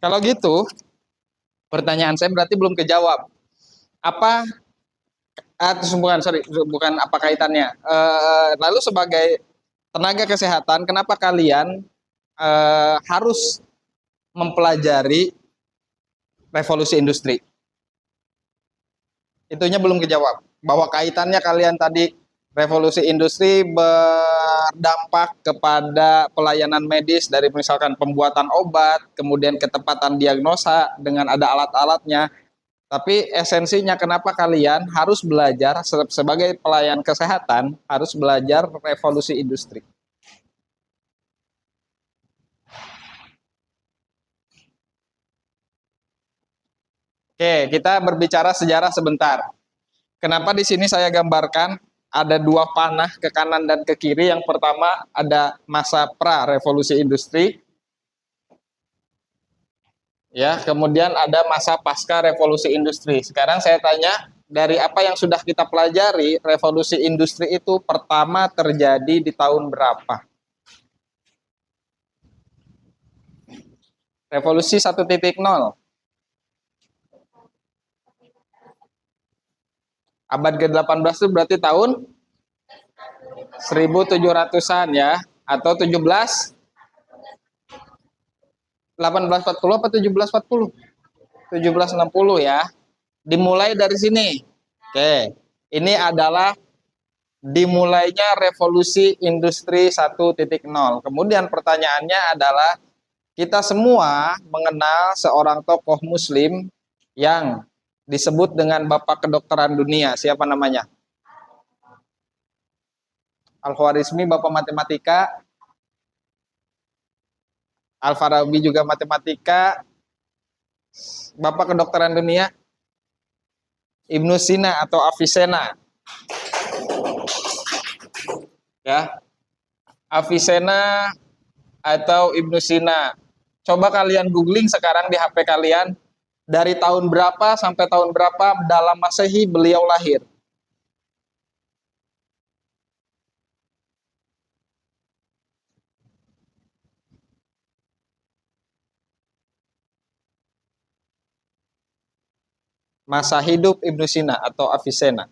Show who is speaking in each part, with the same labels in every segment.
Speaker 1: Kalau gitu, pertanyaan saya berarti belum kejawab. Apa bukan apa kaitannya. Lalu sebagai tenaga kesehatan, kenapa kalian harus mempelajari revolusi industri? Itunya belum kejawab. Bahwa kaitannya kalian tadi revolusi industri berdampak kepada pelayanan medis dari misalkan pembuatan obat, kemudian ketepatan diagnosa dengan ada alat-alatnya. Tapi esensinya kenapa kalian harus belajar sebagai pelayan kesehatan, harus belajar revolusi industri. Oke, kita berbicara sejarah sebentar. Kenapa di sini saya gambarkan ada dua panah ke kanan dan ke kiri. Yang pertama ada masa pra-revolusi industri. Ya, kemudian ada masa pasca revolusi industri. Sekarang saya tanya, dari apa yang sudah kita pelajari, revolusi industri itu pertama terjadi di tahun berapa? Revolusi 1.0. Abad ke-18 itu berarti tahun 1700-an ya, atau 1840 apa 1740? 1760 ya. Dimulai dari sini. Oke. Ini adalah dimulainya revolusi industri 1.0. Kemudian pertanyaannya adalah kita semua mengenal seorang tokoh muslim yang disebut dengan Bapak Kedokteran Dunia. Siapa namanya? Al-Khwarizmi, Bapak Matematika. Al-Farabi juga matematika. Bapak Kedokteran Dunia, Ibnu Sina atau Avicenna. Ya. Avicenna atau Ibnu Sina. Coba kalian googling sekarang di HP kalian, dari tahun berapa sampai tahun berapa dalam Masehi beliau lahir. Masa hidup Ibnu Sina atau Avicenna.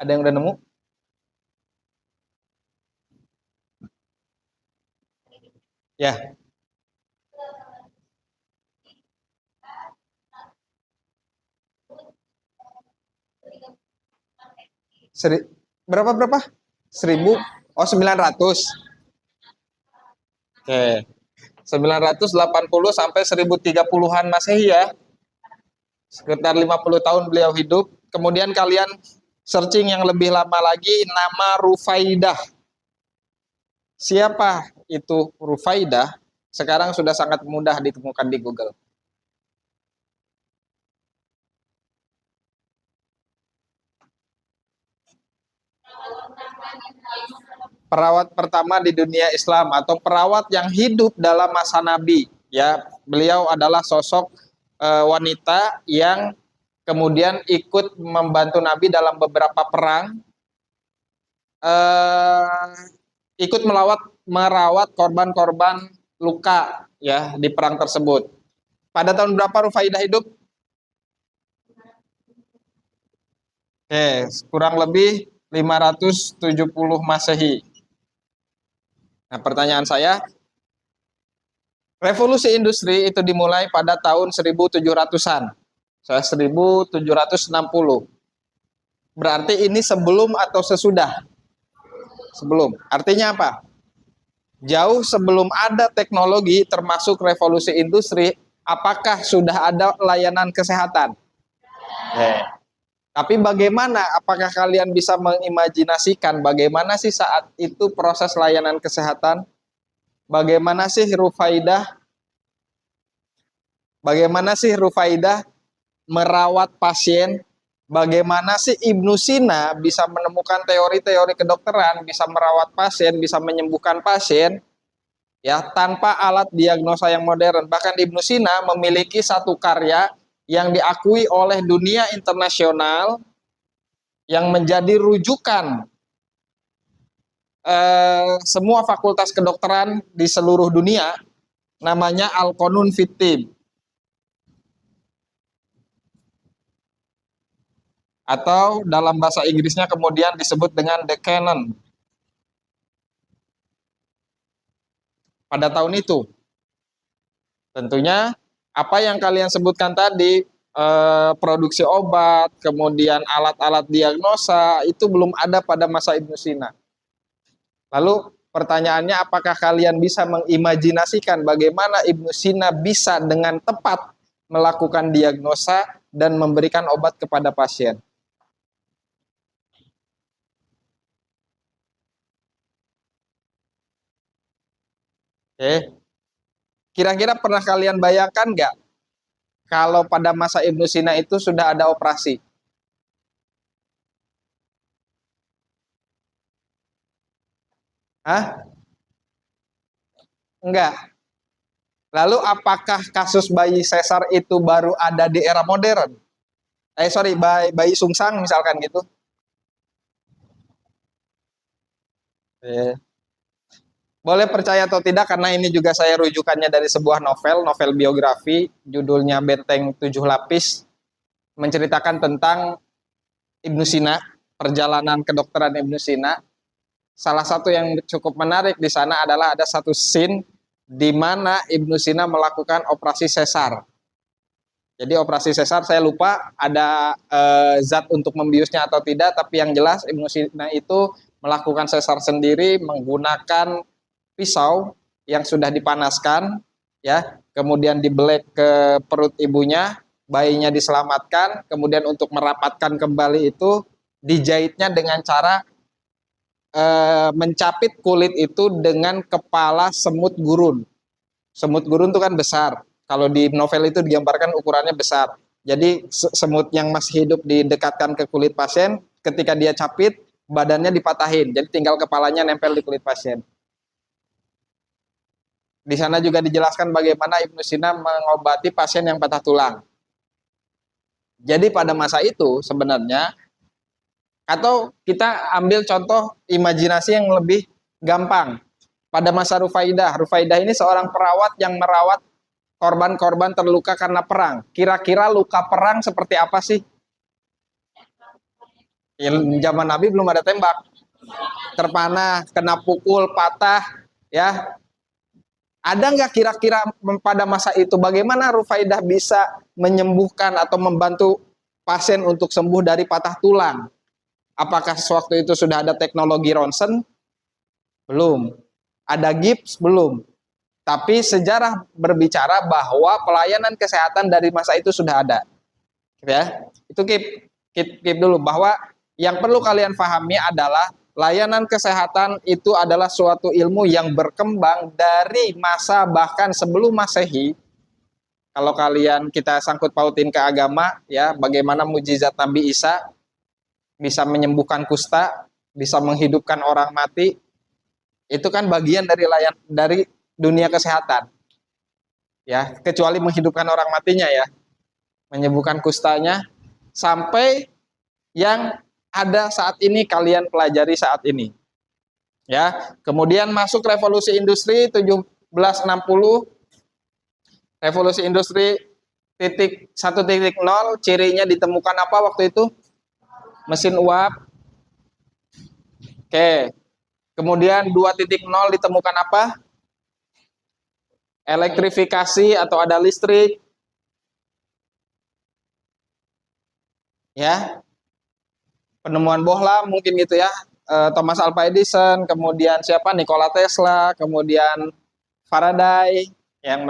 Speaker 1: Ada yang udah nemu? Ya. Berapa? 1000? Oh, 900. Oke. 980 sampai 1030-an Masehi ya. Sekitar 50 tahun beliau hidup. Kemudian kalian searching yang lebih lama lagi, nama Rufaidah. Siapa itu Rufaidah? Sekarang sudah sangat mudah ditemukan di Google. Perawat pertama di dunia Islam atau perawat yang hidup dalam masa Nabi. Ya, beliau adalah sosok wanita yang kemudian ikut membantu Nabi dalam beberapa perang, ikut merawat korban-korban luka ya di perang tersebut. Pada tahun berapa Rufaidah hidup? Kurang lebih 570 Masehi. Nah, pertanyaan saya, revolusi industri itu dimulai pada tahun 1700-an. 1760. Berarti ini sebelum atau sesudah? Sebelum. Artinya apa? Jauh sebelum ada teknologi termasuk revolusi industri, apakah sudah ada layanan kesehatan? Tapi bagaimana, apakah kalian bisa mengimajinasikan bagaimana sih saat itu proses layanan kesehatan? Bagaimana sih Rufaidah merawat pasien? Bagaimana sih Ibnu Sina bisa menemukan teori-teori kedokteran, bisa merawat pasien, bisa menyembuhkan pasien ya tanpa alat diagnosa yang modern. Bahkan Ibnu Sina memiliki satu karya yang diakui oleh dunia internasional yang menjadi rujukan semua fakultas kedokteran di seluruh dunia, namanya Al-Qanun fit Tibb, atau dalam bahasa Inggrisnya kemudian disebut dengan The Canon pada tahun itu. Tentunya apa yang kalian sebutkan tadi, produksi obat, kemudian alat-alat diagnosa, itu belum ada pada masa Ibnu Sina. Lalu pertanyaannya, apakah kalian bisa mengimajinasikan bagaimana Ibnu Sina bisa dengan tepat melakukan diagnosa dan memberikan obat kepada pasien? Oke. Kira-kira pernah kalian bayangkan nggak kalau pada masa Ibnu Sina itu sudah ada operasi? Hah? Enggak. Lalu apakah kasus bayi sesar itu baru ada di era modern? Sorry, bayi sungsang misalkan gitu. Eh, Boleh percaya atau tidak, karena ini juga saya rujukannya dari sebuah novel biografi, judulnya Benteng Tujuh Lapis, menceritakan tentang Ibnu Sina, perjalanan kedokteran Ibnu Sina. Salah satu yang cukup menarik di sana adalah ada satu scene di mana Ibnu Sina melakukan operasi sesar. Jadi operasi sesar saya lupa ada zat untuk membiusnya atau tidak, tapi yang jelas Ibnu Sina itu melakukan sesar sendiri menggunakan pisau yang sudah dipanaskan, ya, kemudian dibelek ke perut ibunya, bayinya diselamatkan, kemudian untuk merapatkan kembali itu dijahitnya dengan cara mencapit kulit itu dengan kepala semut gurun. Semut gurun itu kan besar. Kalau di novel itu digambarkan ukurannya besar. Jadi semut yang masih hidup didekatkan ke kulit pasien, ketika dia capit, badannya dipatahin. Jadi tinggal kepalanya nempel di kulit pasien. Di sana juga dijelaskan bagaimana Ibnu Sina mengobati pasien yang patah tulang. Jadi pada masa itu sebenarnya, atau kita ambil contoh imajinasi yang lebih gampang. Pada masa Rufaidah, Rufaidah ini seorang perawat yang merawat korban-korban terluka karena perang. Kira-kira luka perang seperti apa sih? Ya, zaman Nabi belum ada tembak, terpanah, kena pukul, patah, ya. Ada nggak kira-kira pada masa itu bagaimana Rufaidah bisa menyembuhkan atau membantu pasien untuk sembuh dari patah tulang? Apakah sewaktu itu sudah ada teknologi ronsen? Belum. Ada gips? Belum. Tapi sejarah berbicara bahwa pelayanan kesehatan dari masa itu sudah ada. Ya, itu keep dulu, bahwa yang perlu kalian pahami adalah layanan kesehatan itu adalah suatu ilmu yang berkembang dari masa bahkan sebelum Masehi. Kalau kalian kita sangkut pautin ke agama, ya, bagaimana mujizat Nabi Isa bisa menyembuhkan kusta, bisa menghidupkan orang mati, itu kan bagian dari dunia kesehatan. Ya, kecuali menghidupkan orang matinya, ya, menyembuhkan kustanya, sampai yang ada saat ini kalian pelajari saat ini. Ya, kemudian masuk revolusi industri 1760. Revolusi industri 1.0, cirinya ditemukan apa waktu itu? Mesin uap. Oke. Kemudian 2.0 ditemukan apa? Elektrifikasi atau ada listrik. Ya. Penemuan Bohlam mungkin gitu ya. Thomas Alva Edison, kemudian siapa? Nikola Tesla, kemudian Faraday yang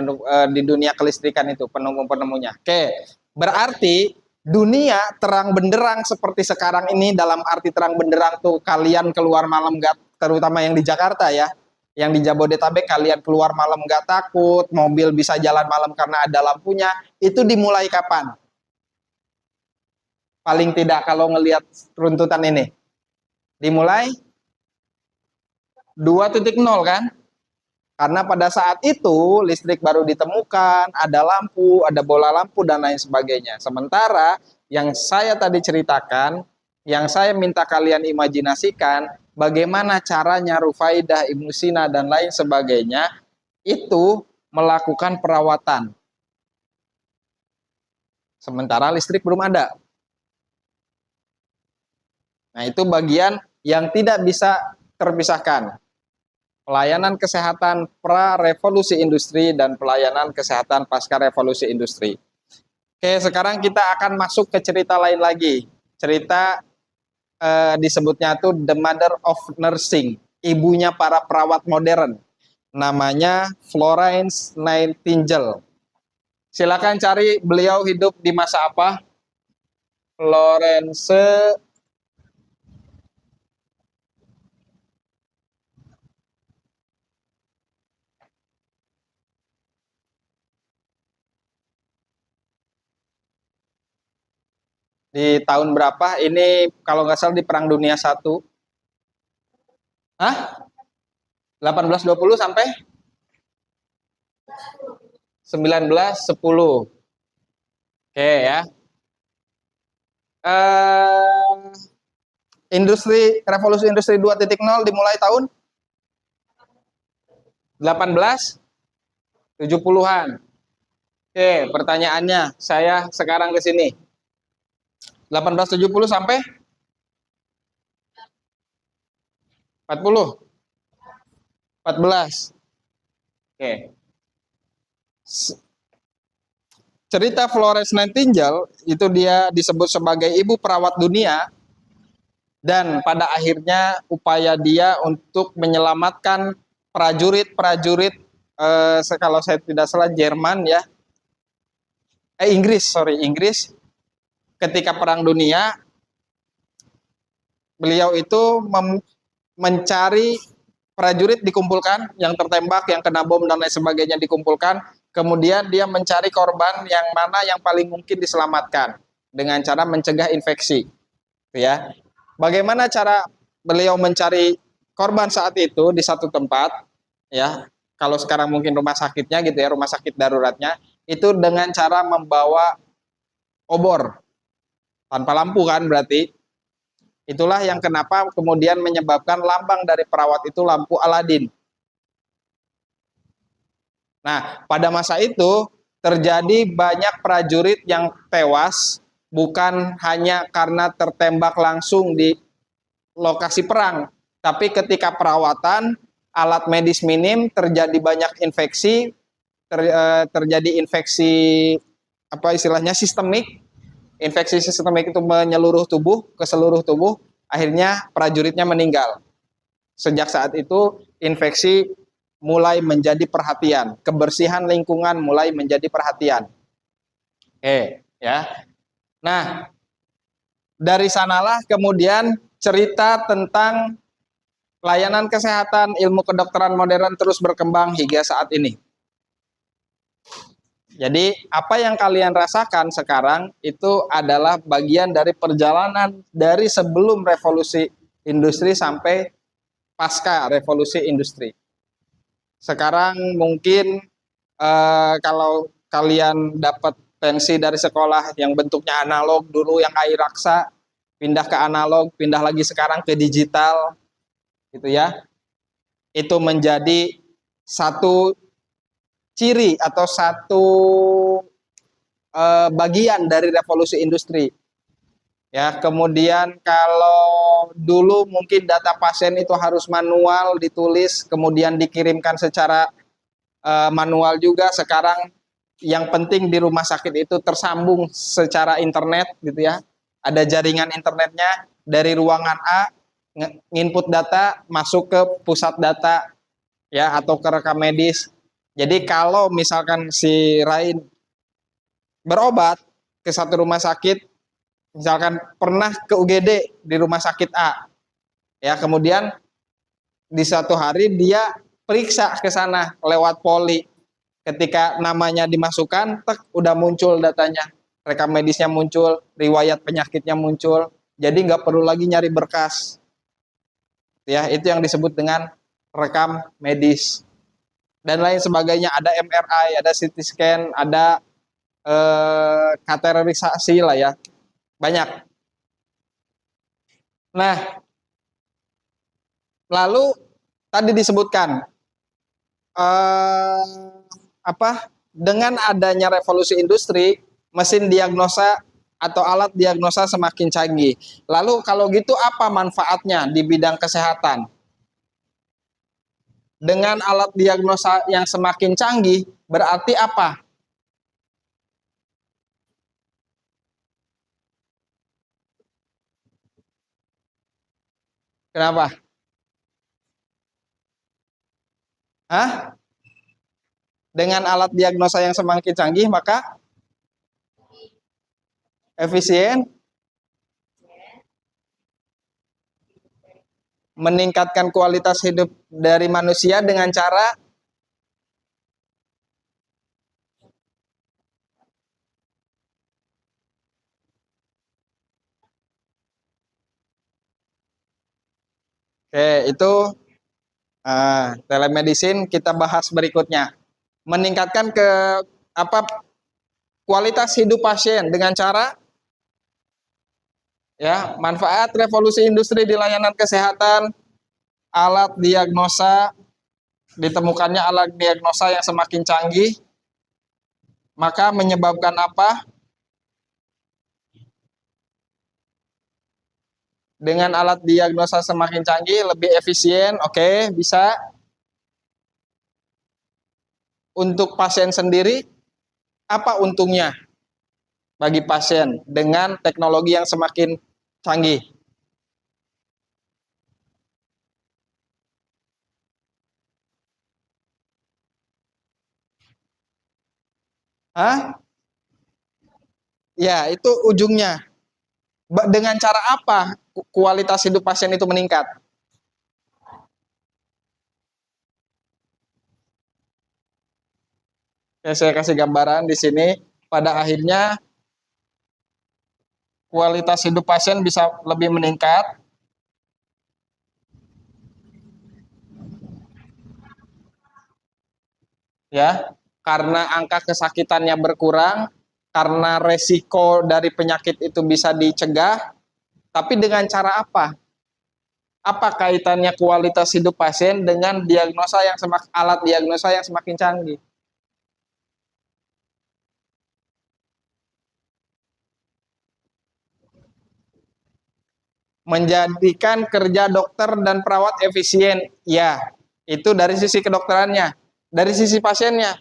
Speaker 1: di dunia kelistrikan itu penemu-penemunya. Oke. Berarti dunia terang benderang seperti sekarang ini, dalam arti terang benderang tuh kalian keluar malam gak, terutama yang di Jakarta ya, yang di Jabodetabek kalian keluar malam gak takut, mobil bisa jalan malam karena ada lampunya, itu dimulai kapan? Paling tidak kalau ngelihat runtutan ini, dimulai 2.0 kan? Karena pada saat itu listrik baru ditemukan, ada lampu, ada bola lampu dan lain sebagainya. Sementara yang saya tadi ceritakan, yang saya minta kalian imajinasikan, bagaimana caranya Rufaidah, Ibnu Sina, dan lain sebagainya itu melakukan perawatan. Sementara listrik belum ada. Nah, itu bagian yang tidak bisa terpisahkan. Pelayanan kesehatan pra-revolusi industri dan pelayanan kesehatan pasca revolusi industri. Oke, sekarang kita akan masuk ke cerita lain lagi. Cerita disebutnya tuh The Mother of Nursing, ibunya para perawat modern. Namanya Florence Nightingale. Silakan cari beliau hidup di masa apa? Florence di tahun berapa? Ini kalau nggak salah di Perang Dunia I. Hah? 1820 sampai 1910. Oke ya. Revolusi industri 2.0 dimulai tahun 1870-an. Oke, pertanyaannya saya sekarang ke sini. 1870 sampai 40. 14. Oke. Cerita Florence Nightingale itu dia disebut sebagai ibu perawat dunia, dan pada akhirnya upaya dia untuk menyelamatkan prajurit-prajurit kalau saya tidak salah Jerman ya, Inggris ketika Perang Dunia, beliau itu mencari prajurit dikumpulkan, yang tertembak, yang kena bom dan lain sebagainya dikumpulkan, kemudian dia mencari korban yang mana yang paling mungkin diselamatkan dengan cara mencegah infeksi, ya. Bagaimana cara beliau mencari korban saat itu di satu tempat, ya? Kalau sekarang mungkin rumah sakitnya gitu ya, rumah sakit daruratnya, itu dengan cara membawa obor tanpa lampu kan berarti. Itulah yang kenapa kemudian menyebabkan lambang dari perawat itu lampu Aladin. Nah, pada masa itu terjadi banyak prajurit yang tewas bukan hanya karena tertembak langsung di lokasi perang, tapi ketika perawatan, alat medis minim, terjadi banyak infeksi, terjadi infeksi apa istilahnya sistemik. Infeksi sistemik itu menyeluruh tubuh, ke seluruh tubuh, akhirnya prajuritnya meninggal. Sejak saat itu infeksi mulai menjadi perhatian, kebersihan lingkungan mulai menjadi perhatian. Oke, ya. Nah, dari sanalah kemudian cerita tentang layanan kesehatan, ilmu kedokteran modern terus berkembang hingga saat ini. Jadi apa yang kalian rasakan sekarang itu adalah bagian dari perjalanan dari sebelum revolusi industri sampai pasca revolusi industri. Sekarang mungkin kalau kalian dapat pensi dari sekolah yang bentuknya analog dulu, yang air raksa, pindah ke analog, pindah lagi sekarang ke digital, gitu ya. Itu menjadi satu ciri atau satu bagian dari revolusi industri. Ya, kemudian kalau dulu mungkin data pasien itu harus manual ditulis, kemudian dikirimkan secara manual juga. Sekarang yang penting di rumah sakit itu tersambung secara internet gitu ya. Ada jaringan internetnya, dari ruangan A nginput data masuk ke pusat data ya, atau ke rekam medis. Jadi kalau misalkan si Rain berobat ke satu rumah sakit, misalkan pernah ke UGD di rumah sakit A, ya kemudian di satu hari dia periksa ke sana lewat poli, ketika namanya dimasukkan, tek, udah muncul datanya, rekam medisnya muncul, riwayat penyakitnya muncul, jadi nggak perlu lagi nyari berkas, ya itu yang disebut dengan rekam medis dan lain sebagainya. Ada MRI, ada CT scan, ada kateterisasi lah ya, banyak. Nah, Lalu tadi disebutkan eh, apa? Dengan adanya revolusi industri, mesin diagnosa atau alat diagnosa semakin canggih. Lalu kalau gitu apa manfaatnya di bidang kesehatan? Dengan alat diagnosa yang semakin canggih, berarti apa? Kenapa? Hah? Dengan alat diagnosa yang semakin canggih, maka efisien, meningkatkan kualitas hidup dari manusia dengan cara oke, itu telemedicine kita bahas berikutnya. Meningkatkan ke apa kualitas hidup pasien dengan cara ya, manfaat revolusi industri di layanan kesehatan, alat diagnosa, ditemukannya alat diagnosa yang semakin canggih, maka menyebabkan apa? Dengan alat diagnosa semakin canggih, lebih efisien, oke, bisa. Untuk pasien sendiri, apa untungnya bagi pasien dengan teknologi yang semakin canggih? Hah? Ya, itu ujungnya. Dengan cara apa kualitas hidup pasien itu meningkat? Ya, saya kasih gambaran di sini. Pada akhirnya kualitas hidup pasien bisa lebih meningkat, ya, karena angka kesakitannya berkurang, karena resiko dari penyakit itu bisa dicegah. Tapi dengan cara apa? Apa kaitannya kualitas hidup pasien dengan diagnosa yang alat diagnosa yang semakin canggih? Menjadikan kerja dokter dan perawat efisien. Ya, itu dari sisi kedokterannya. Dari sisi pasiennya,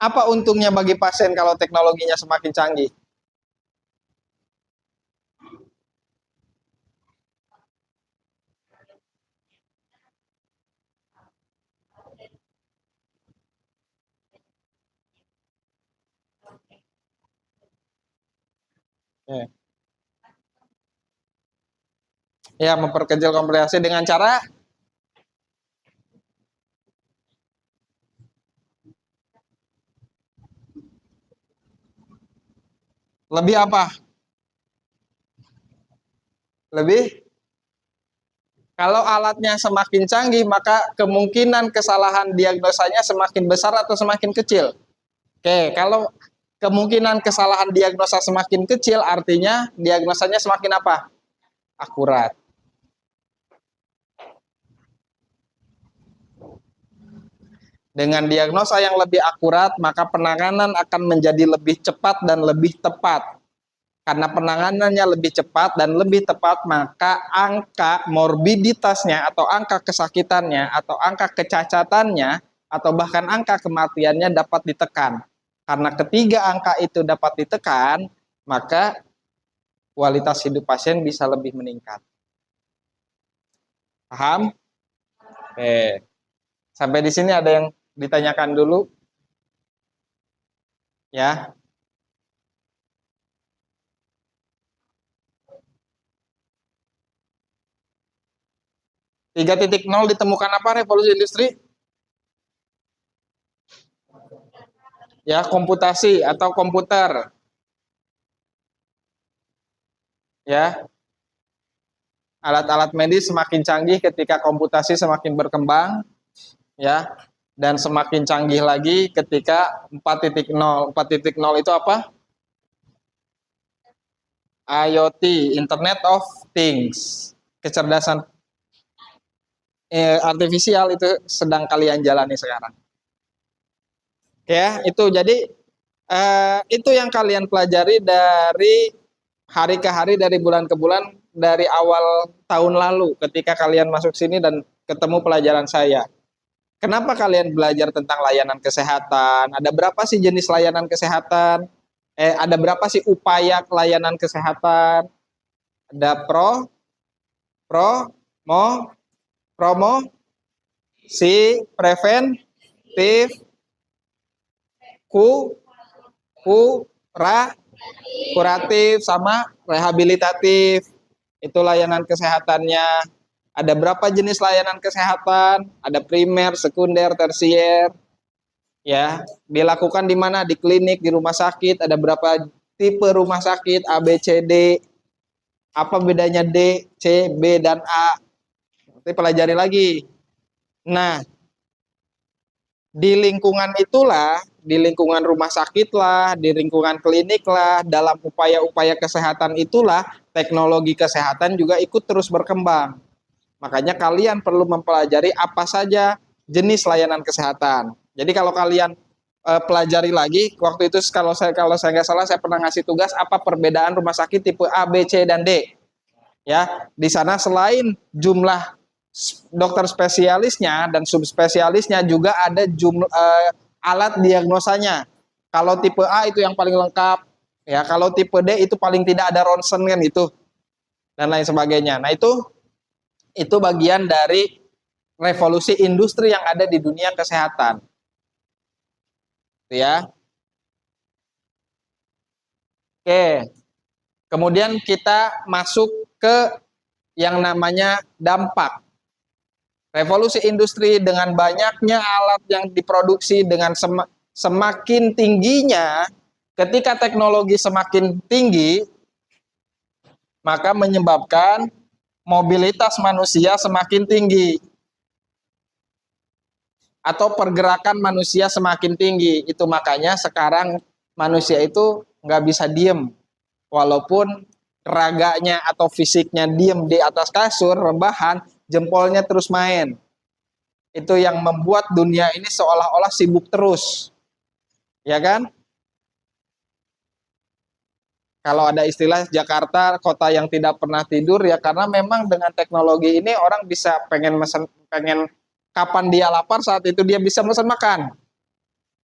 Speaker 1: apa untungnya bagi pasien kalau teknologinya semakin canggih? Ya, ya, memperkecil komplikasi dengan cara lebih apa? Lebih kalau alatnya semakin canggih, maka kemungkinan kesalahan diagnosanya semakin besar atau semakin kecil. Oke, kalau kemungkinan kesalahan diagnosa semakin kecil, artinya diagnosanya semakin apa? Akurat. Dengan diagnosa yang lebih akurat, maka penanganan akan menjadi lebih cepat dan lebih tepat. Karena penanganannya lebih cepat dan lebih tepat, maka angka morbiditasnya atau angka kesakitannya atau angka kecacatannya atau bahkan angka kematiannya dapat ditekan. Karena ketiga angka itu dapat ditekan, maka kualitas hidup pasien bisa lebih meningkat. Paham? Oke. Sampai di sini ada yang ditanyakan dulu ya. 3.0 ditemukan apa revolusi industri? Ya, komputasi atau komputer. Ya, alat-alat medis semakin canggih ketika komputasi semakin berkembang, ya, dan semakin canggih lagi ketika 4.0. 4.0 itu apa? IoT, Internet of Things, kecerdasan artifisial itu sedang kalian jalani sekarang. Ya, itu jadi itu yang kalian pelajari dari hari ke hari, dari bulan ke bulan, dari awal tahun lalu ketika kalian masuk sini dan ketemu pelajaran saya. Kenapa kalian belajar tentang layanan kesehatan? Ada berapa sih jenis layanan kesehatan? Ada berapa sih upaya layanan kesehatan? Ada pro, mo, promo, si, preventif, ku, ra, kuratif, sama rehabilitatif. Itu layanan kesehatannya. Ada berapa jenis layanan kesehatan? Ada primer, sekunder, tersier. Ya, dilakukan di mana? Di klinik, di rumah sakit. Ada berapa tipe rumah sakit? A, B, C, D. Apa bedanya D, C, B, dan A? Nanti pelajari lagi. Nah, di lingkungan itulah, di lingkungan rumah sakit lah, di lingkungan klinik lah, dalam upaya-upaya kesehatan itulah, teknologi kesehatan juga ikut terus berkembang. Makanya kalian perlu mempelajari apa saja jenis layanan kesehatan. Jadi kalau kalian pelajari lagi, waktu itu kalau saya nggak salah saya pernah ngasih tugas apa perbedaan rumah sakit tipe A, B, C, dan D. Ya, di sana selain jumlah dokter spesialisnya dan subspesialisnya juga ada jumlah alat diagnosanya. Kalau tipe A itu yang paling lengkap, ya. Kalau tipe D itu paling tidak ada ronsen kan itu dan lain sebagainya. Nah, itu bagian dari revolusi industri yang ada di dunia kesehatan. Ya. Oke. Kemudian kita masuk ke yang namanya dampak. Revolusi industri dengan banyaknya alat yang diproduksi dengan semakin tingginya, ketika teknologi semakin tinggi, maka menyebabkan mobilitas manusia semakin tinggi atau pergerakan manusia semakin tinggi. Itu makanya sekarang manusia itu nggak bisa diem, walaupun raganya atau fisiknya diem di atas kasur rebahan, jempolnya terus main. Itu yang membuat dunia ini seolah-olah sibuk terus, ya kan? Kalau ada istilah Jakarta kota yang tidak pernah tidur, ya karena memang dengan teknologi ini orang bisa pengen kapan dia lapar saat itu dia bisa pesan makan,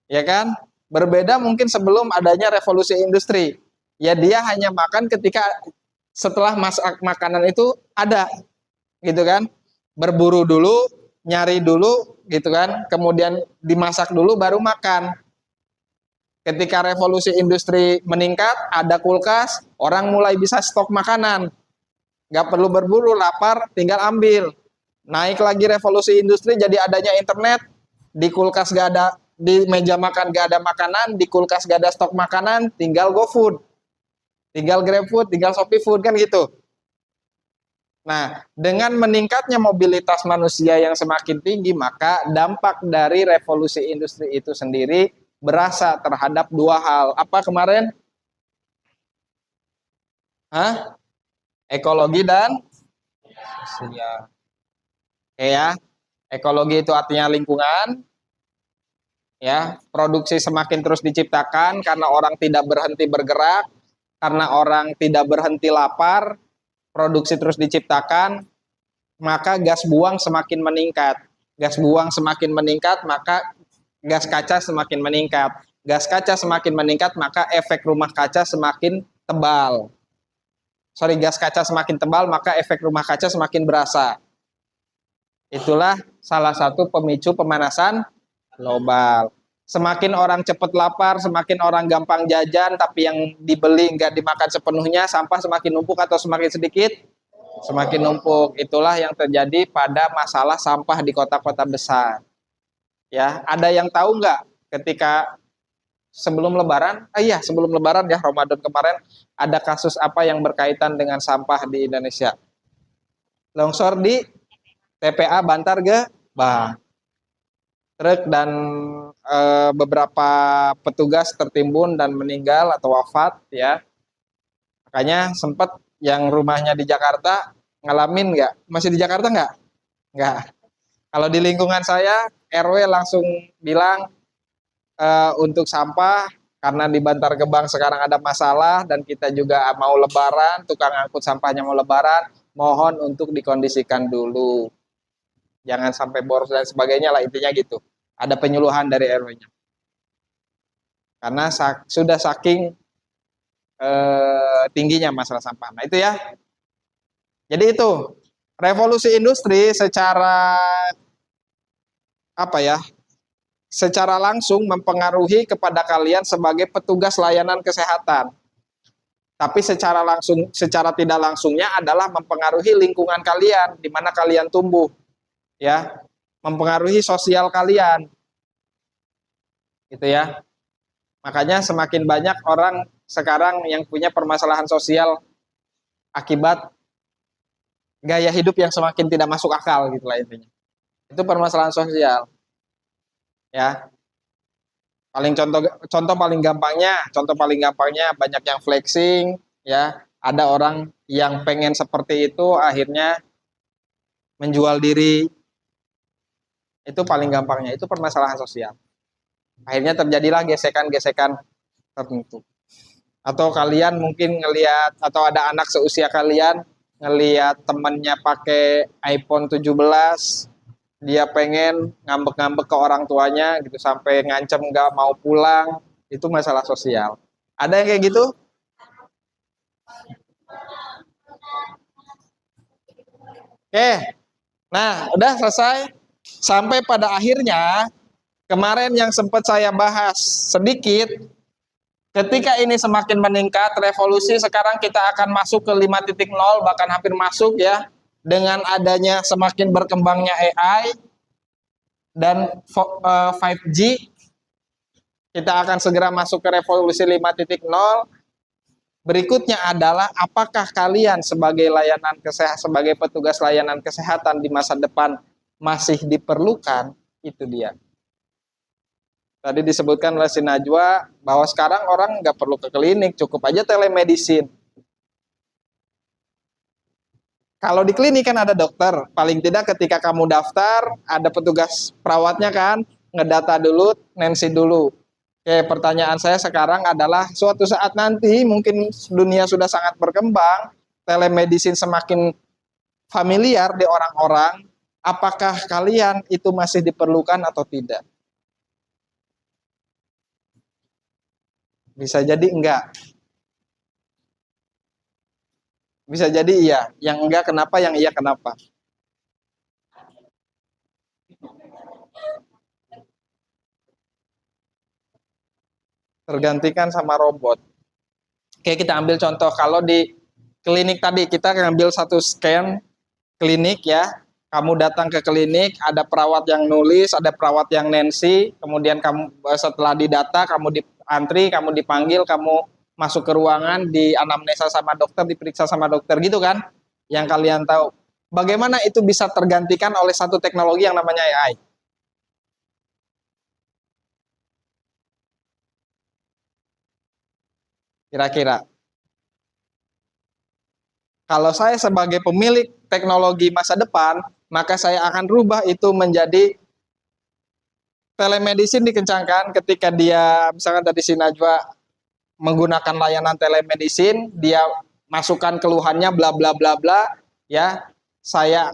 Speaker 1: ya kan? Berbeda mungkin sebelum adanya revolusi industri, ya dia hanya makan ketika setelah masak makanan itu ada, gitu kan? Berburu dulu, nyari dulu, gitu kan? Kemudian dimasak dulu baru makan. Ketika revolusi industri meningkat, ada kulkas, orang mulai bisa stok makanan. Nggak perlu berburu, lapar, tinggal ambil. Naik lagi revolusi industri, jadi adanya internet. Di kulkas nggak ada, di meja makan nggak ada makanan, di kulkas nggak ada stok makanan, tinggal GoFood, tinggal GrabFood, tinggal ShopeeFood, kan gitu. Nah, dengan meningkatnya mobilitas manusia yang semakin tinggi, maka dampak dari revolusi industri itu sendiri berasa terhadap dua hal. Apa kemarin? Hah? Ekologi dan sosial. Oke ya. Ekologi itu artinya lingkungan, ya. Produksi semakin terus diciptakan karena orang tidak berhenti bergerak, karena orang tidak berhenti lapar, produksi terus diciptakan, maka gas buang semakin meningkat. Gas buang semakin meningkat, maka gas kaca semakin meningkat. Gas kaca semakin meningkat, maka efek rumah kaca semakin tebal. Gas kaca semakin tebal, maka efek rumah kaca semakin berasa. Itulah salah satu pemicu pemanasan global. Semakin orang cepat lapar, semakin orang gampang jajan, tapi yang dibeli nggak dimakan sepenuhnya, sampah semakin numpuk atau semakin sedikit? Semakin numpuk. Itulah yang terjadi pada masalah sampah di kota-kota besar. Ya, ada yang tahu nggak ketika sebelum Lebaran? Iya, sebelum Lebaran ya, Ramadan kemarin ada kasus apa yang berkaitan dengan sampah di Indonesia? Longsor di TPA Bantar Gebang. Truk dan beberapa petugas tertimbun dan meninggal atau wafat, ya. Makanya sempat yang rumahnya di Jakarta ngalamin nggak? Masih di Jakarta nggak? Nggak. Kalau di lingkungan saya, RW langsung bilang untuk sampah karena di Bantar Gebang sekarang ada masalah dan kita juga mau lebaran, tukang angkut sampahnya mau lebaran, mohon untuk dikondisikan dulu. Jangan sampai boros dan sebagainya lah intinya gitu. Ada penyuluhan dari RW-nya. Karena sudah saking tingginya masalah sampah. Nah, itu ya. Jadi itu revolusi industri secara apa ya? Secara langsung mempengaruhi kepada kalian sebagai petugas layanan kesehatan. Tapi secara langsung, secara tidak langsungnya adalah mempengaruhi lingkungan kalian, di mana kalian tumbuh, ya, mempengaruhi sosial kalian, gitu ya. Makanya semakin banyak orang sekarang yang punya permasalahan sosial akibat gaya hidup yang semakin tidak masuk akal, gitulah intinya. Itu permasalahan sosial, ya. Contoh paling gampangnya banyak yang flexing, ya. Ada orang yang pengen seperti itu, akhirnya menjual diri, itu paling gampangnya, itu permasalahan sosial. Akhirnya terjadilah gesekan-gesekan tertentu. Atau kalian mungkin ngelihat, atau ada anak seusia kalian ngelihat temennya pakai iPhone 17, dia pengen ngambek-ngambek ke orang tuanya gitu sampai ngancem nggak mau pulang, itu masalah sosial. Ada yang kayak gitu? Oke, nah udah selesai. Sampai pada akhirnya kemarin yang sempat saya bahas sedikit, ketika ini semakin meningkat revolusi, sekarang kita akan masuk ke 5.0, bahkan hampir masuk ya, dengan adanya semakin berkembangnya AI dan 5G. Kita akan segera masuk ke revolusi 5.0. Berikutnya adalah apakah kalian sebagai layanan kesehatan, sebagai petugas layanan kesehatan di masa depan masih diperlukan? Itu dia. Tadi disebutkan oleh si Najwa bahwa sekarang orang nggak perlu ke klinik, cukup aja telemedicine. Kalau di klinik kan ada dokter, paling tidak ketika kamu daftar, ada petugas perawatnya kan, ngedata dulu, Nancy dulu. Oke, pertanyaan saya sekarang adalah suatu saat nanti mungkin dunia sudah sangat berkembang, telemedicine semakin familiar di orang-orang, apakah kalian itu masih diperlukan atau tidak? Bisa jadi enggak, bisa jadi iya. Yang enggak kenapa, yang iya kenapa? Tergantikan sama robot. Oke, kita ambil contoh kalau di klinik tadi kita ngambil satu scan klinik ya. Kamu datang ke klinik, ada perawat yang nulis, ada perawat yang Nancy, kemudian kamu setelah didata, kamu diantri, kamu dipanggil, kamu masuk ke ruangan, di anamnesa sama dokter, diperiksa sama dokter gitu kan? Yang kalian tahu. Bagaimana itu bisa tergantikan oleh satu teknologi yang namanya AI? Kira-kira. Kalau saya sebagai pemilik teknologi masa depan, maka saya akan rubah itu menjadi telemedicine dikencangkan ketika dia, misalkan tadi si Najwa menggunakan layanan telemedicine, dia masukkan keluhannya bla bla bla bla, ya. Saya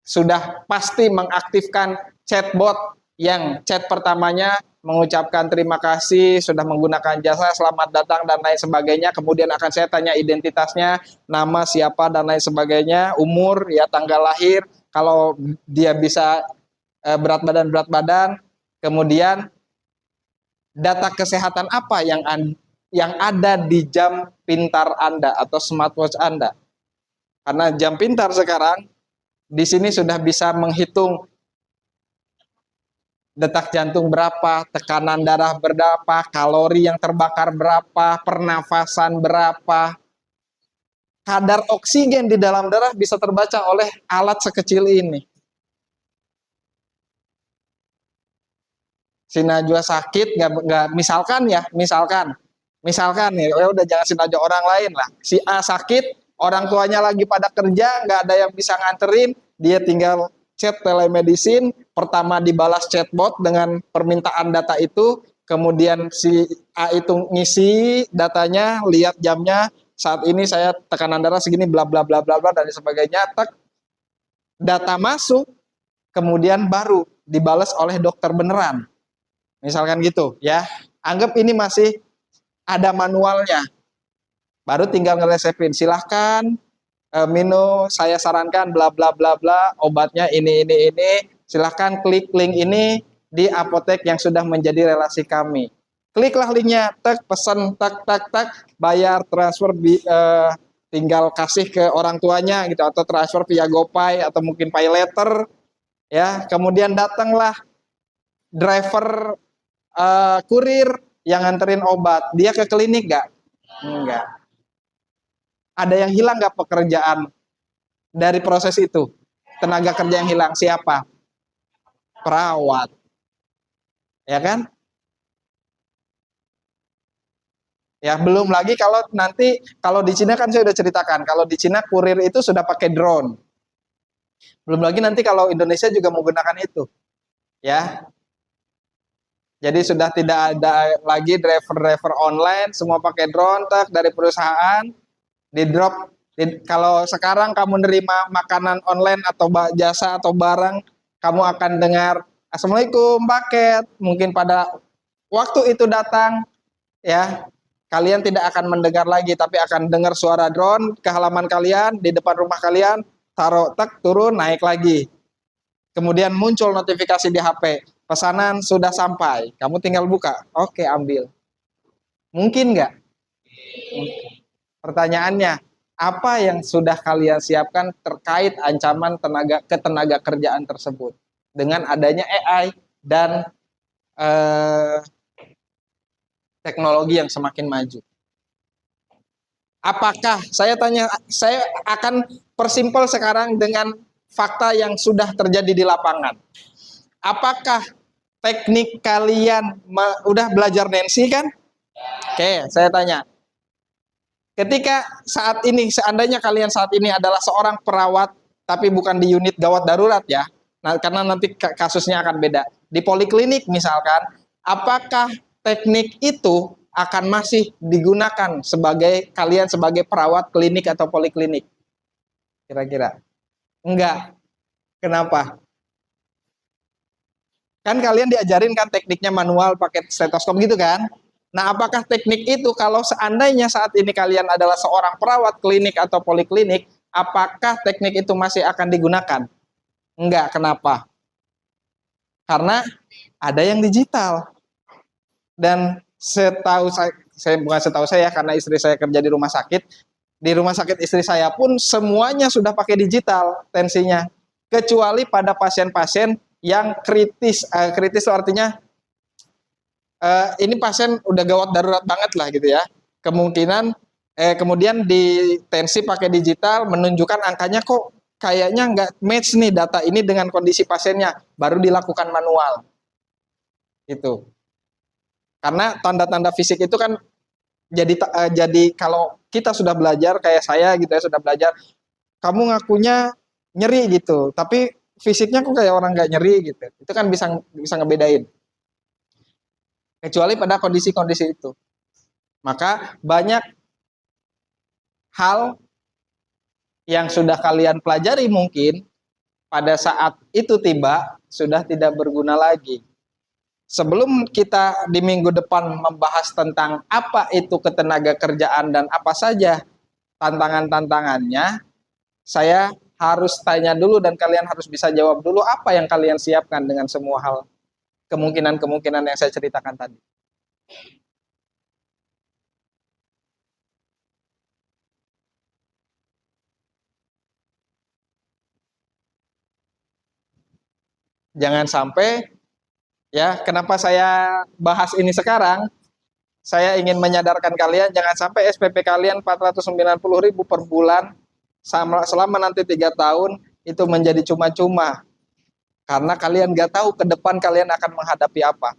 Speaker 1: sudah pasti mengaktifkan chatbot yang chat pertamanya mengucapkan terima kasih sudah menggunakan jasa, selamat datang dan lain sebagainya. Kemudian akan saya tanya identitasnya, nama siapa dan lain sebagainya, umur, ya, tanggal lahir, kalau dia bisa berat badan, kemudian data kesehatan apa yang ada di jam pintar Anda atau smartwatch Anda. Karena jam pintar sekarang di sini sudah bisa menghitung detak jantung berapa, tekanan darah berapa, kalori yang terbakar berapa, pernafasan berapa. Kadar oksigen di dalam darah bisa terbaca oleh alat sekecil ini. Si Najwa sakit, nggak, misalkan ya, misalkan Misalkan nih, ya udah jangan aja orang lain lah. Si A sakit, orang tuanya lagi pada kerja, nggak ada yang bisa nganterin, dia tinggal chat telemedicine, pertama dibalas chatbot dengan permintaan data itu, kemudian si A itu ngisi datanya, lihat jamnya, saat ini saya tekanan darah segini, bla bla bla bla bla dan sebagainya, tek, data masuk, kemudian baru dibalas oleh dokter beneran. Misalkan gitu ya. Anggap ini masih ada manualnya. Baru tinggal ngeresepin, silahkan minum, saya sarankan bla bla bla bla, obatnya ini, silahkan klik link ini di apotek yang sudah menjadi relasi kami. Kliklah linknya, tek, pesan, tak tak tak, bayar, transfer, tinggal kasih ke orang tuanya gitu, atau transfer via GoPay atau mungkin pay letter ya. Kemudian datanglah driver kurir yang nganterin obat, dia ke klinik nggak? Enggak. Ada yang hilang nggak pekerjaan dari proses itu? Tenaga kerja yang hilang siapa? Perawat, ya kan? Ya, belum lagi kalau nanti, kalau di Cina kan saya sudah ceritakan, kalau di Cina kurir itu sudah pakai drone. Belum lagi nanti kalau Indonesia juga menggunakan itu, ya. Jadi sudah tidak ada lagi driver-driver online, semua pakai drone tak dari perusahaan, di drop. Kalau sekarang kamu nerima makanan online atau jasa atau barang, kamu akan dengar Assalamualaikum paket. Mungkin pada waktu itu datang, ya kalian tidak akan mendengar lagi, tapi akan dengar suara drone ke halaman kalian, di depan rumah kalian, taruh tek, turun, naik lagi. Kemudian muncul notifikasi di HP, pesanan sudah sampai, kamu tinggal buka, oke ambil. Mungkin nggak? Pertanyaannya, apa yang sudah kalian siapkan terkait ancaman ketenaga kerjaan tersebut dengan adanya AI dan eh, teknologi yang semakin maju? Apakah saya tanya, saya akan persimpel sekarang dengan fakta yang sudah terjadi di lapangan. Apakah teknik kalian udah belajar Nancy kan? Oke, saya tanya. Ketika saat ini, seandainya kalian saat ini adalah seorang perawat, tapi bukan di unit gawat darurat ya, nah, karena nanti kasusnya akan beda. Di poliklinik misalkan, apakah teknik itu akan masih digunakan sebagai kalian sebagai perawat klinik atau poliklinik? Kira-kira? Enggak. Kenapa? Kan kalian diajarin kan tekniknya manual pakai stetoskop gitu kan? Nah, apakah teknik itu kalau seandainya saat ini kalian adalah seorang perawat klinik atau poliklinik, apakah teknik itu masih akan digunakan? Enggak, kenapa? Karena ada yang digital. Dan setahu saya bukan setahu saya karena istri saya kerja di rumah sakit istri saya pun semuanya sudah pakai digital tensinya. Kecuali pada pasien-pasien yang kritis, kritis itu artinya ini pasien udah gawat darurat banget lah gitu ya. Kemungkinan kemudian di tensi pakai digital menunjukkan angkanya kok kayaknya nggak match nih data ini dengan kondisi pasiennya, baru dilakukan manual. Itu. Karena tanda-tanda fisik itu kan jadi kalau kita sudah belajar kayak saya gitu ya sudah belajar, kamu ngakunya nyeri gitu, tapi fisiknya kok kayak orang nggak nyeri gitu. Itu kan bisa bisa ngebedain. Kecuali pada kondisi-kondisi itu. Maka banyak hal yang sudah kalian pelajari mungkin pada saat itu tiba sudah tidak berguna lagi. Sebelum kita di minggu depan membahas tentang apa itu ketenaga kerjaan dan apa saja tantangan-tantangannya, saya harus tanya dulu dan kalian harus bisa jawab dulu apa yang kalian siapkan dengan semua hal kemungkinan-kemungkinan yang saya ceritakan tadi. Jangan sampai ya, kenapa saya bahas ini sekarang? Saya ingin menyadarkan kalian jangan sampai SPP kalian 490.000 per bulan selama nanti 3 tahun itu menjadi cuma-cuma karena kalian nggak tahu ke depan kalian akan menghadapi apa.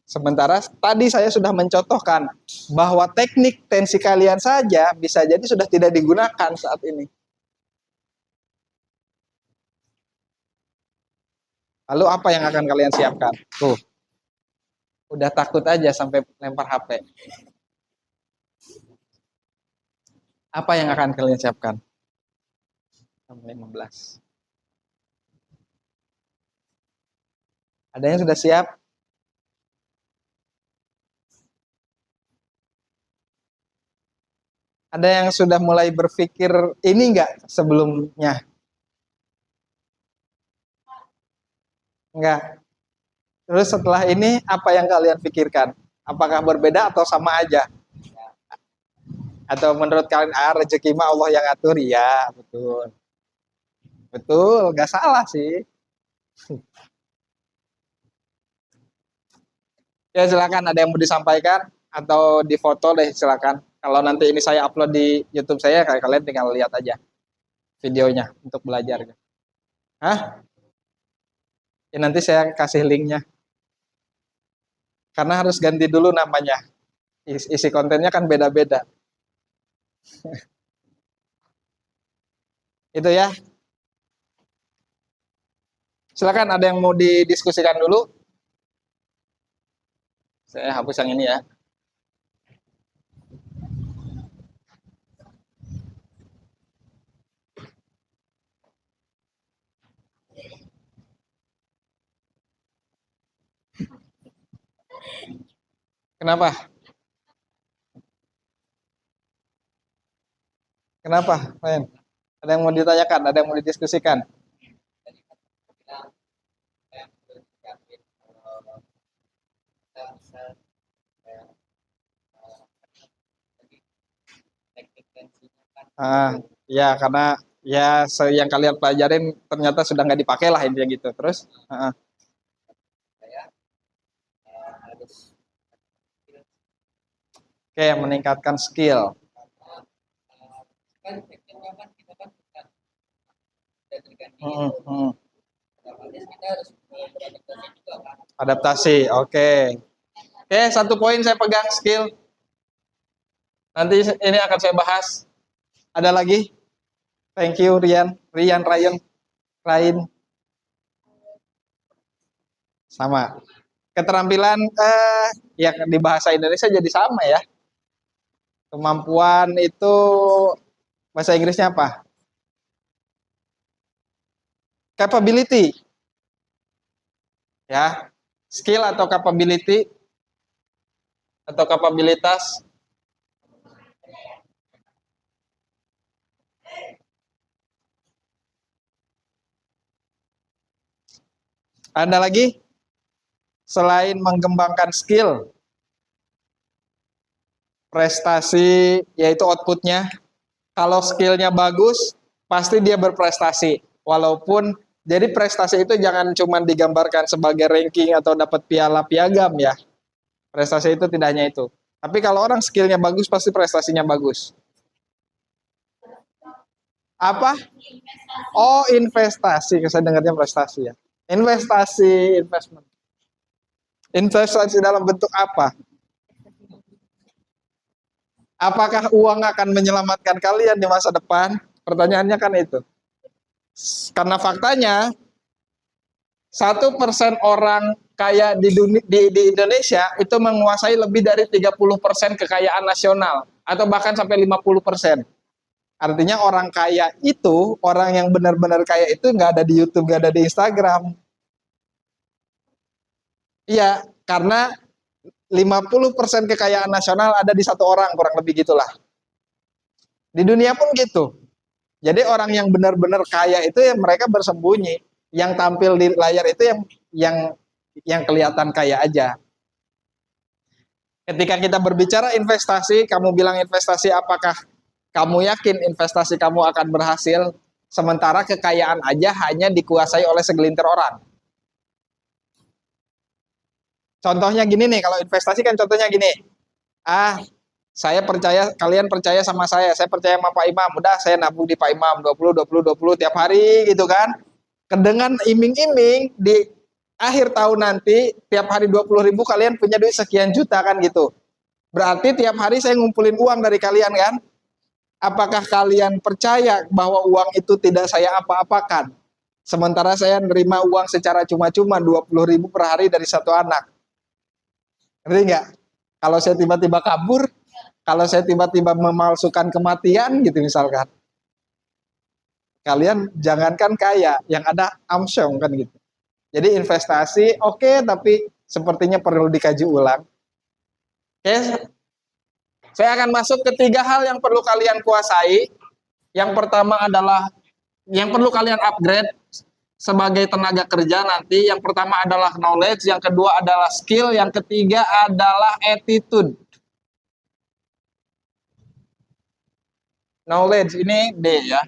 Speaker 1: Sementara tadi saya sudah mencontohkan bahwa teknik tensi kalian saja bisa jadi sudah tidak digunakan saat ini. Lalu apa yang akan kalian siapkan? Tuh, udah takut aja sampai lempar HP. Apa yang akan kalian siapkan? 15. Ada yang sudah siap? Ada yang sudah mulai berpikir ini enggak sebelumnya? Enggak. Terus setelah ini apa yang kalian pikirkan? Apakah berbeda atau sama aja? Atau menurut kalian rezeki mah Allah yang atur? Ya, betul. Betul, nggak salah sih. Ya silakan, ada yang mau disampaikan atau difoto deh silakan. Kalau nanti ini saya upload di YouTube saya, kalian tinggal lihat aja videonya untuk belajar. Hah? Ya nanti saya kasih linknya. Karena harus ganti dulu namanya. Isi kontennya kan beda-beda. Itu ya. Silakan, ada yang mau didiskusikan dulu? Saya hapus yang ini ya. Kenapa? Kenapa, Ren? Ada yang mau ditanyakan? Ada yang mau didiskusikan? Ya karena ya yang kalian pelajarin ternyata sudah nggak dipakai lah intinya gitu. Terus, oke, meningkatkan skill. Adaptasi, oke. Oke, satu poin saya pegang skill. Nanti ini akan saya bahas. Ada lagi? Thank you, Ryan. Ryan. Sama. Keterampilan ya di bahasa Indonesia jadi sama ya. Kemampuan itu bahasa Inggrisnya apa? Capability. Ya. Skill atau capability atau kapabilitas. Ada lagi? Selain mengembangkan skill, prestasi yaitu outputnya. Kalau skillnya bagus, pasti dia berprestasi. Walaupun jadi prestasi itu jangan cuma digambarkan sebagai ranking atau dapat piala piagam ya. Prestasi itu tidak hanya itu. Tapi kalau orang skillnya bagus, pasti prestasinya bagus. Apa? Oh, investasi. Saya dengarnya prestasi ya. Investment. Investasi dalam bentuk apa? Apakah uang akan menyelamatkan kalian di masa depan? Pertanyaannya kan itu. Karena faktanya 1% orang kaya di Indonesia itu menguasai lebih dari 30% kekayaan nasional atau bahkan sampai 50%. Artinya orang kaya itu, orang yang benar-benar kaya itu nggak ada di YouTube, nggak ada di Instagram. Iya, karena 50% kekayaan nasional ada di satu orang, kurang lebih gitulah. Di dunia pun gitu. Jadi orang yang benar-benar kaya itu yang mereka bersembunyi, yang tampil di layar itu yang kelihatan kaya aja. Ketika kita berbicara investasi, kamu bilang investasi, apakah kamu yakin investasi kamu akan berhasil? Sementara kekayaan aja hanya dikuasai oleh segelintir orang. Contohnya gini nih, kalau investasi kan contohnya gini. Saya percaya, kalian percaya sama saya percaya sama Pak Imam, udah saya nabung di Pak Imam 20 tiap hari gitu kan. Dengan iming-iming akhir tahun nanti tiap hari 20.000 kalian punya duit sekian juta kan gitu. Berarti tiap hari saya ngumpulin uang dari kalian kan? Apakah kalian percaya bahwa uang itu tidak saya apa-apakan? Sementara saya nerima uang secara cuma-cuma 20.000 per hari dari satu anak. Ngerti nggak? Kalau saya tiba-tiba kabur, kalau saya tiba-tiba memalsukan kematian gitu misalkan. Kalian jangankan kaya, yang ada amsyong kan gitu. Jadi investasi oke, tapi sepertinya perlu dikaji ulang. Oke, saya akan masuk ke 3 hal yang perlu kalian kuasai. Yang pertama adalah yang perlu kalian upgrade sebagai tenaga kerja nanti. Yang pertama adalah knowledge, yang kedua adalah skill, yang ketiga adalah attitude. Knowledge ini D ya.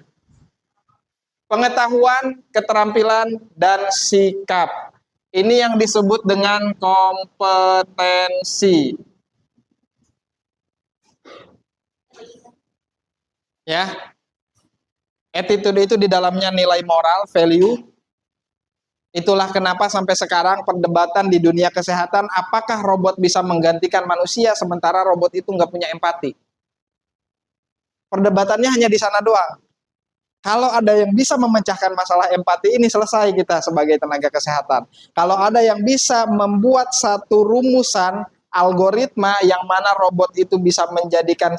Speaker 1: Pengetahuan, keterampilan, dan sikap. Ini yang disebut dengan kompetensi. Ya. Attitude itu di dalamnya nilai moral, value. Itulah kenapa sampai sekarang perdebatan di dunia kesehatan, apakah robot bisa menggantikan manusia sementara robot itu nggak punya empati. Perdebatannya hanya di sana doang. Kalau ada yang bisa memecahkan masalah empati ini, selesai kita sebagai tenaga kesehatan. Kalau ada yang bisa membuat satu rumusan algoritma yang mana robot itu bisa menjadikan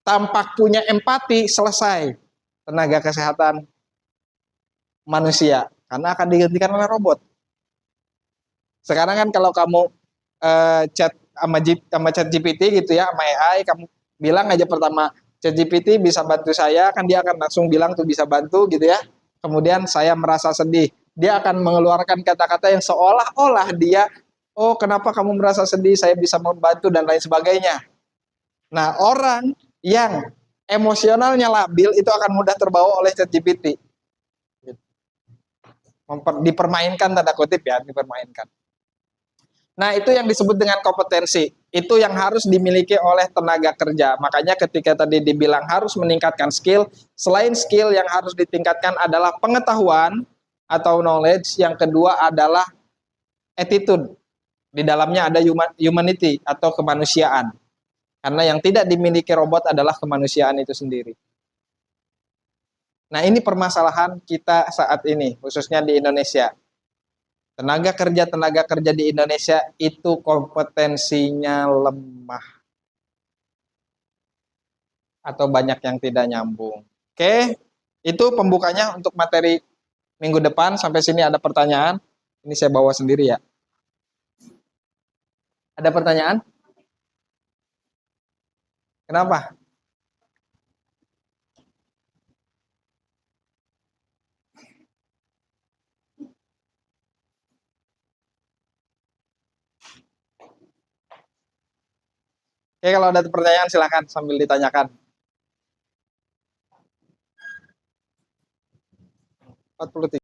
Speaker 1: tampak punya empati, selesai tenaga kesehatan manusia, karena akan digantikan oleh robot. Sekarang kan kalau kamu chat sama chat GPT gitu ya, sama AI, kamu bilang aja pertama, chat GPT bisa bantu saya, kan dia akan langsung bilang tuh bisa bantu gitu ya. Kemudian saya merasa sedih, dia akan mengeluarkan kata-kata yang seolah-olah dia, oh kenapa kamu merasa sedih, saya bisa membantu dan lain sebagainya. Nah, orang yang emosionalnya labil itu akan mudah terbawa oleh chat GPT. Dipermainkan, tanda kutip ya, dipermainkan. Nah, itu yang disebut dengan kompetensi. Itu yang harus dimiliki oleh tenaga kerja. Makanya ketika tadi dibilang harus meningkatkan skill, selain skill yang harus ditingkatkan adalah pengetahuan atau knowledge, yang kedua adalah attitude. Di dalamnya ada humanity atau kemanusiaan. Karena yang tidak dimiliki robot adalah kemanusiaan itu sendiri. Nah, ini permasalahan kita saat ini, khususnya di Indonesia. Tenaga kerja di Indonesia itu kompetensinya lemah atau banyak yang tidak nyambung. Oke, itu pembukanya untuk materi minggu depan. Sampai sini ada pertanyaan? Ini saya bawa sendiri ya. Ada pertanyaan? Kenapa? Oke, kalau ada pertanyaan silakan sambil ditanyakan. 43.